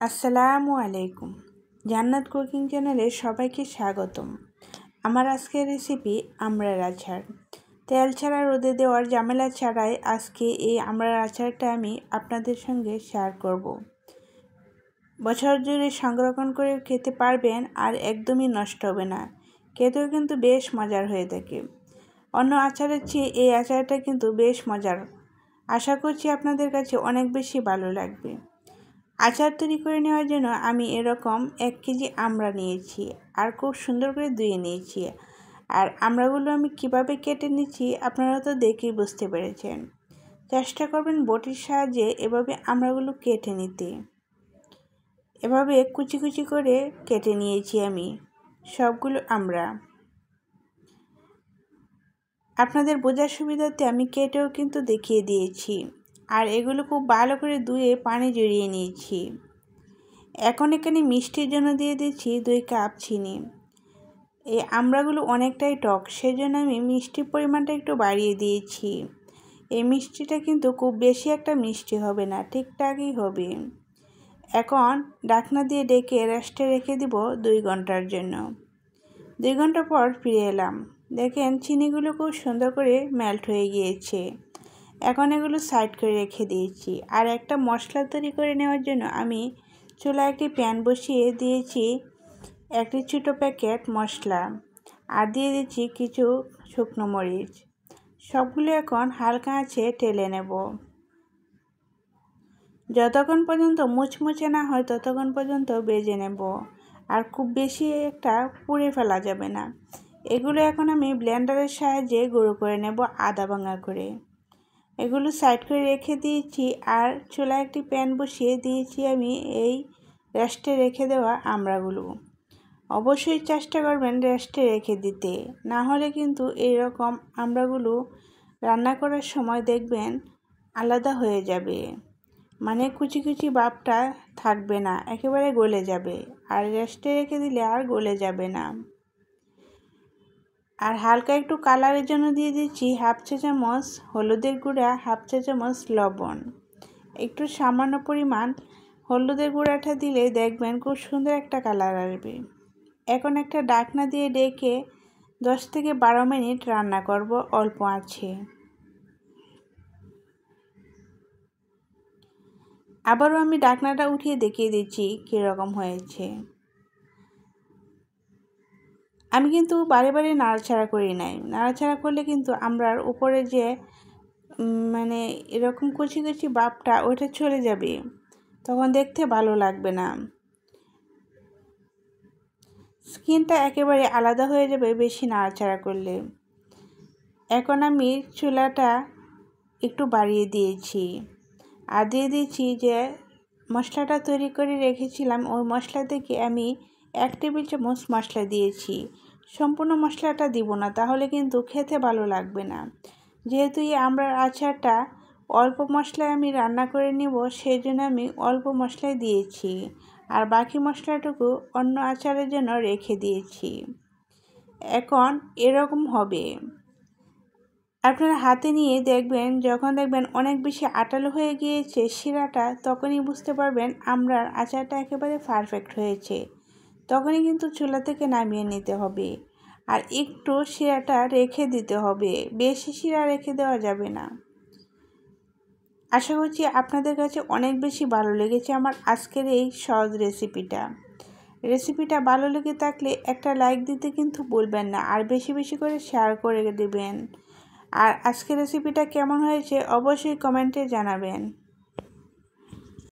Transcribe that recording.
আসসালামু আলাইকুম। জান্নাত কুকিং চ্যানেলে সবাইকে স্বাগতম। আমার আজকের রেসিপি আমড়ার আচার। তেল ছাড়া রোদে দেওয়ার ঝামেলা ছাড়াই আজকে এই আমড়ার আচারটা আমি আপনাদের সঙ্গে শেয়ার করব। বছর জুড়ে সংরক্ষণ করে খেতে পারবেন আর একদমই নষ্ট হবে না। খেতেও কিন্তু বেশ মজার হয়ে থাকে। অন্য আচারের চেয়ে এই আচারটা কিন্তু বেশ মজার। আশা করছি আপনাদের কাছে অনেক বেশি ভালো লাগবে। আচার তৈরি করে নেওয়ার জন্য আমি এরকম 1 কেজি আমড়া নিয়েছি আর খুব সুন্দর করে ধুয়ে নিয়েছি। আর আমড়াগুলো আমি কিভাবে কেটে নিচ্ছি আপনারা তো দেখেই বুঝতে পেরেছেন। চেষ্টা করবেন বটির সাহায্যে এভাবে আমড়াগুলো কেটে নিতে। এভাবে কুচি কুচি করে কেটে নিয়েছি আমি সবগুলো আমড়া। আপনাদের বোঝার সুবিধার্থে আমি কেটেও কিন্তু দেখিয়ে দিয়েছি। আর এগুলো খুব ভালো করে ধুয়ে পানি ঝরিয়ে নিয়েছি। এখন এখানে মিষ্টির জন্য দিয়ে দিচ্ছি 2 কাপ চিনি। এই আমড়াগুলো অনেকটাই টক, সেজন্য আমি মিষ্টির পরিমাণটা একটু বাড়িয়ে দিয়েছি। এই মিষ্টিটা কিন্তু খুব বেশি একটা মিষ্টি হবে না, ঠিকঠাকই হবে। এখন ঢাকনা দিয়ে ঢেকে রেস্টে রেখে দিব 2 ঘন্টার জন্য। 2 ঘন্টা পর ফিরে এলাম। দেখেন চিনিগুলো খুব সুন্দর করে মেল্ট হয়ে গিয়েছে। এখন এগুলো সাইড করে রেখে দিয়েছি। আর একটা মশলা তৈরি করে নেওয়ার জন্য আমি চুলায় একটি প্যান বসিয়ে দিয়েছি একটি ছোটো প্যাকেট মশলা আর দিয়ে দিচ্ছি কিছু শুকনো মরিচ। সবগুলো এখন হালকা আঁচে টেলে নেব। যতক্ষণ পর্যন্ত মুচমুচে না হয় ততক্ষণ পর্যন্ত ভেজে নেব। আর খুব বেশি একটা পুড়ে ফেলা যাবে না। এগুলো এখন আমি ব্লেন্ডারের সাহায্যে গুঁড়ো করে নেব আধা ভাঙা করে। এগুলো সাইড করে রেখে দিয়েছি আর চুলায় একটি প্যান বসিয়ে দিয়েছি আমি এই রেস্টে রেখে দেওয়া আমড়াগুলো। অবশ্যই চেষ্টা করবেন রেস্টে রেখে দিতে, না হলে কিন্তু এইরকম আমড়াগুলো রান্না করার সময় দেখবেন আলাদা হয়ে যাবে, মানে কুচি কুচি ভাবটা থাকবে না, একেবারে গলে যাবে। আর রেস্টে রেখে দিলে আর গলে যাবে না। আর হালকা একটু কালারের জন্য দিয়ে দিচ্ছি হাফ চা চামচ হলুদের গুঁড়া, হাফ চা চামচ লবণ। একটু সামান্য পরিমাণ হলুদের গুঁড়াটা দিলে দেখবেন খুব সুন্দর একটা কালার আসবে। এখন একটা ঢাকনা দিয়ে ঢেকে 10 থেকে 12 মিনিট রান্না করব অল্প আঁচে। আবারও আমি ঢাকনাটা উঠিয়ে দেখিয়ে দিচ্ছি কীরকম হয়েছে। আমি কিন্তু বারে বারে নাড়াচাড়া করি নাই। নাড়াচাড়া করলে কিন্তু আমড়ার উপরে যে মানে এরকম কুচি কুচি ভাবটা ওইটা চলে যাবে, তখন দেখতে ভালো লাগবে না। স্কিনটা একেবারে আলাদা হয়ে যাবে বেশি নাড়াচাড়া করলে। এখন আমি চুলাটা একটু বাড়িয়ে দিয়েছি আর দিয়ে দিয়েছি যে মশলাটা তৈরি করে রেখেছিলাম ওই মশলা থেকে আমি 1 টেবিল চামচ মশলা দিয়েছি। সম্পূর্ণ মশলাটা দিব না, তাহলে কিন্তু খেতে ভালো লাগবে না। যেহেতু এই আমড়ার আচারটা অল্প মশলায় আমি রান্না করে নেব, সেই জন্য আমি অল্প মশলাই দিয়েছি আর বাকি মশলাটুকু অন্য আচারের জন্য রেখে দিয়েছি। এখন এরকম হবে। আপনারা হাতে নিয়ে দেখবেন, যখন দেখবেন অনেক বেশি আটালো হয়ে গিয়েছে শিরাটা, তখনই বুঝতে পারবেন আমড়ার আচারটা একেবারে পারফেক্ট হয়েছে। তখনই কিন্তু চুলা থেকে নামিয়ে নিতে হবে। আর একটু শিরাটা রেখে দিতে হবে, বেশি শিরা রেখে দেওয়া যাবে না। আশা করছি আপনাদের কাছে অনেক বেশি ভালো লেগেছে আমার আজকের এই সহজ রেসিপিটা ভালো লেগে থাকলে একটা লাইক দিতে কিন্তু ভুলবেন না, আর বেশি বেশি করে শেয়ার করে দেবেন। আর আজকের রেসিপিটা কেমন হয়েছে অবশ্যই কমেন্টে জানাবেন।